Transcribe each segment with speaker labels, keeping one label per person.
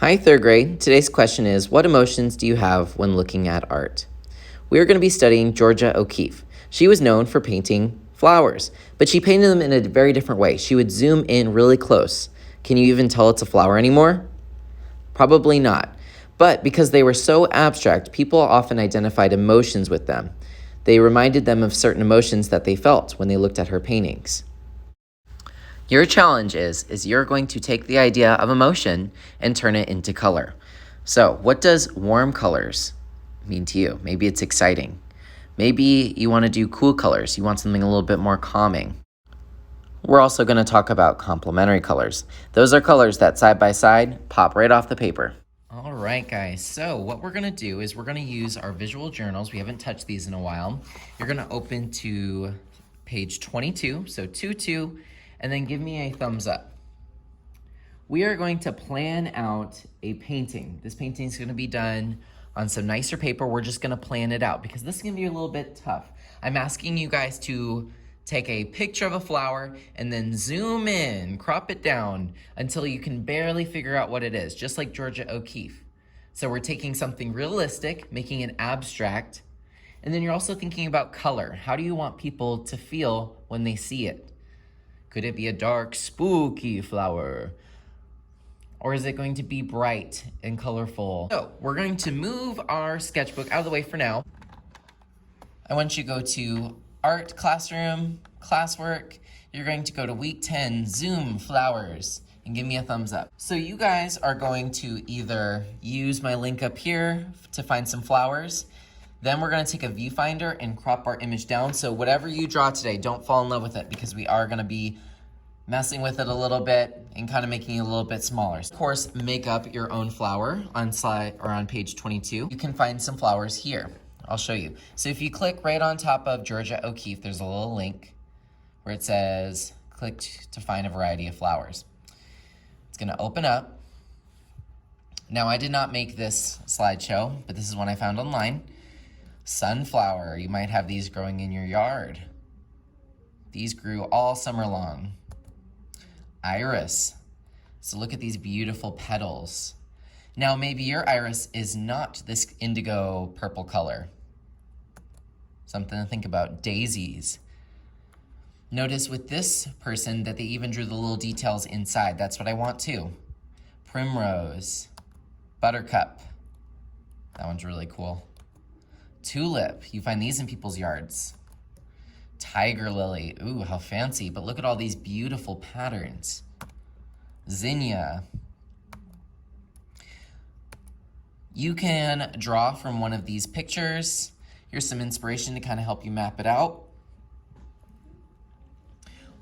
Speaker 1: Hi, third grade. Today's question is, what emotions do you have when looking at art? We are going to be studying Georgia O'Keeffe. She was known for painting flowers, but she painted them in a very different way. She would zoom in really close. Can you even tell it's a flower anymore? Probably not. But because they were so abstract, people often identified emotions with them. They reminded them of certain emotions that they felt when they looked at her paintings. Your challenge is you're going to take the idea of emotion and turn it into color. So, what does warm colors mean to you? Maybe it's exciting. Maybe you want to do cool colors. You want something a little bit more calming. We're also going to talk about complementary colors. Those are colors that side by side pop right off the paper. All right, guys. So what we're going to do is we're going to use our visual journals. We haven't touched these in a while. You're going to open to page 22, so 2-2, and then give me a thumbs up. We are going to plan out a painting. This painting is going to be done on some nicer paper. We're just going to plan it out because this is going to be a little bit tough. I'm asking you guys to take a picture of a flower and then zoom in, crop it down until you can barely figure out what it is, just like Georgia O'Keeffe. So we're taking something realistic, making it abstract, and then you're also thinking about color. How do you want people to feel when they see it? Could it be a dark, spooky flower? Or is it going to be bright and colorful? So we're going to move our sketchbook out of the way for now. I want you to go to Art Classroom, Classwork. You're going to go to week 10, Zoom Flowers, and give me a thumbs up. So you guys are going to either use my link up here to find some flowers. Then we're going to take a viewfinder and crop our image down. So whatever you draw today, don't fall in love with it because we are going to be messing with it a little bit and kind of making it a little bit smaller. Of course, make up your own flower on slide or on page 22. You can find some flowers here. I'll show you. So if you click right on top of Georgia O'Keeffe, there's a little link where it says, click to find a variety of flowers. It's going to open up. Now, I did not make this slideshow, but this is one I found online. Sunflower, you might have these growing in your yard. These grew all summer long. Iris, so look at these beautiful petals. Now maybe your iris is not this indigo purple color. Something to think about. Daisies. Notice with this person that they even drew the little details inside. That's what I want too. Primrose, buttercup. That one's really cool. Tulip, you find these in people's yards. Tiger lily, ooh, how fancy, but look at all these beautiful patterns. Zinnia. You can draw from one of these pictures. Here's some inspiration to kind of help you map it out.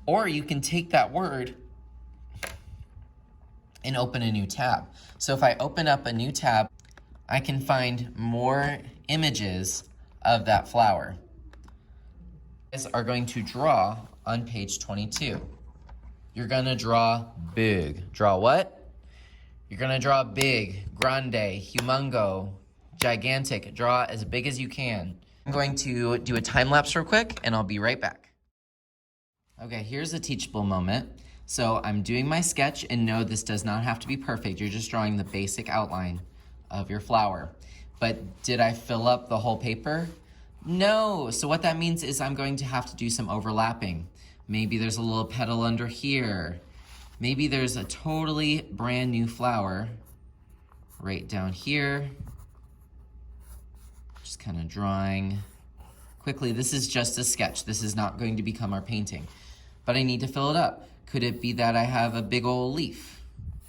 Speaker 1: Or you can take that word and open a new tab. So if I open up a new tab, I can find more images of that flower. You guys are going to draw on page 22. You're gonna draw big. Draw what? You're gonna draw big, grande, humongo, gigantic. Draw as big as you can. I'm going to do a time lapse real quick and I'll be right back. Okay, here's a teachable moment. So I'm doing my sketch and no, this does not have to be perfect. You're just drawing the basic outline of your flower. But did I fill up the whole paper? No, so what that means is I'm going to have to do some overlapping. Maybe there's a little petal under here. Maybe there's a totally brand new flower right down here. Just kind of drawing quickly. This is just a sketch. This is not going to become our painting, but I need to fill it up. Could it be that I have a big old leaf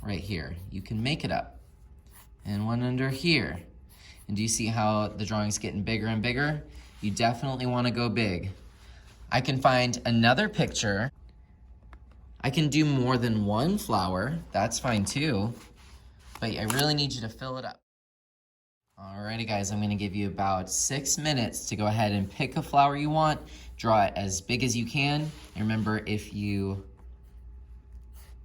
Speaker 1: right here? You can make it up. And one under here. And do you see how the drawing's getting bigger and bigger? You definitely want to go big. I can find another picture. I can do more than one flower. That's fine too. But I really need you to fill it up. Alrighty guys, I'm going to give you about 6 minutes to go ahead and pick a flower you want. Draw it as big as you can. And remember, if you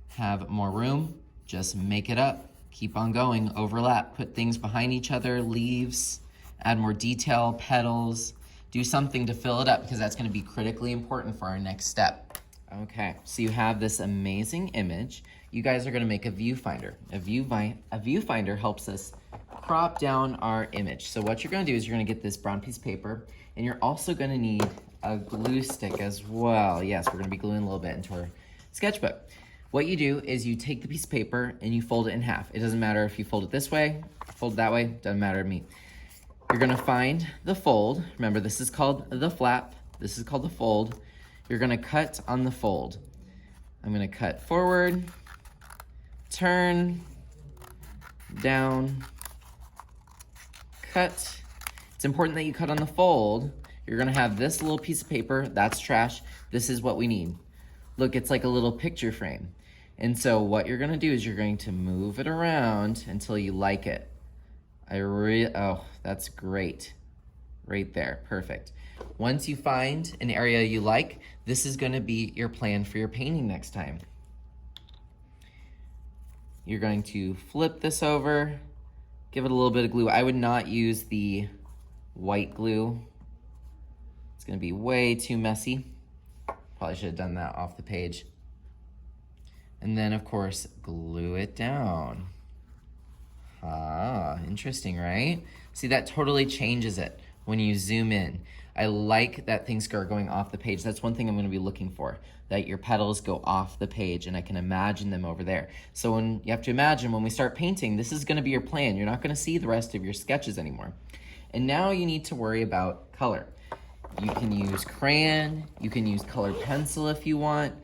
Speaker 1: have more room, just make it up. Keep on going, overlap, put things behind each other, leaves, add more detail, petals. Do something to fill it up because that's going to be critically important for our next step. Okay, so you have this amazing image. You guys are gonna make a viewfinder. A viewfinder helps us crop down our image. So what you're gonna do is you're gonna get this brown piece of paper, and you're also gonna need a glue stick as well. Yes, we're gonna be gluing a little bit into our sketchbook. What you do is you take the piece of paper and you fold it in half. It doesn't matter if you fold it this way, fold it that way, doesn't matter to me. You're gonna find the fold. Remember, this is called the flap. This is called the fold. You're gonna cut on the fold. I'm gonna cut forward, turn, down, cut. It's important that you cut on the fold. You're gonna have this little piece of paper, that's trash. This is what we need. Look, it's like a little picture frame. And so what you're gonna do is you're going to move it around until you like it. Oh, that's great. Right there, perfect. Once you find an area you like, this is gonna be your plan for your painting next time. You're going to flip this over, give it a little bit of glue. I would not use the white glue. It's gonna be way too messy. Probably should have done that off the page. And then of course, glue it down. Ah, interesting, right? See, that totally changes it when you zoom in. I like that things are going off the page. That's one thing I'm gonna be looking for, that your petals go off the page and I can imagine them over there. So when you have to imagine when we start painting, this is gonna be your plan. You're not gonna see the rest of your sketches anymore. And now you need to worry about color. You can use crayon, you can use colored pencil if you want.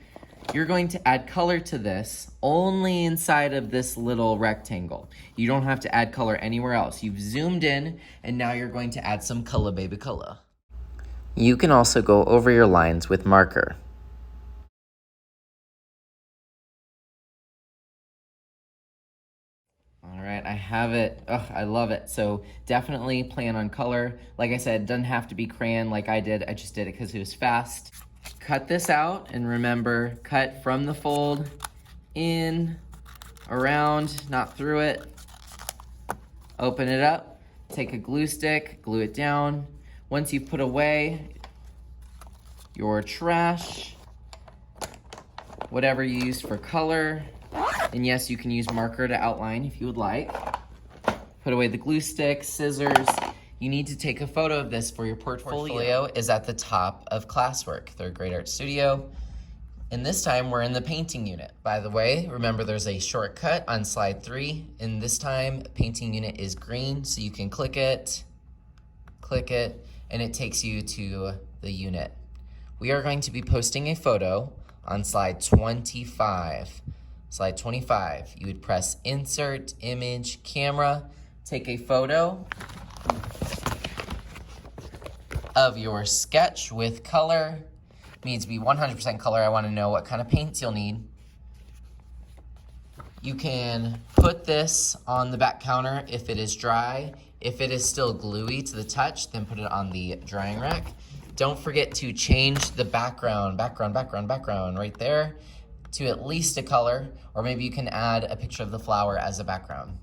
Speaker 1: You're going to add color to this only inside of this little rectangle. You don't have to add color anywhere else. You've zoomed in and now you're going to add some color, baby, color. You can also go over your lines with marker. All right, I have it. Oh, I love it. So definitely plan on color. Like I said, it doesn't have to be crayon like I did. I just did it because it was fast. Cut this out and remember, cut from the fold, in, around, not through it. Open it up, take a glue stick, glue it down. Once you've put away your trash, whatever you used for color, and yes, you can use marker to outline if you would like. Put away the glue stick, scissors. You need to take a photo of this for your portfolio. Is at the top of classwork, third grade art studio. And this time we're in the painting unit. By the way, remember there's a shortcut on slide 3. And this time painting unit is green, so you can click it, and it takes you to the unit. We are going to be posting a photo on slide 25. Slide 25, you would press insert, image, camera, take a photo of your sketch with color. It needs to be 100% color. I want to know what kind of paints you'll need. You can put this on the back counter if it is dry. If it is still gluey to the touch, then put it on the drying rack. Don't forget to change the background right there to at least a color, or maybe you can add a picture of the flower as a background.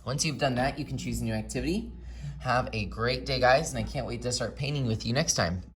Speaker 1: Once you've done that, you can choose a new activity. Have a great day, guys, and I can't wait to start painting with you next time.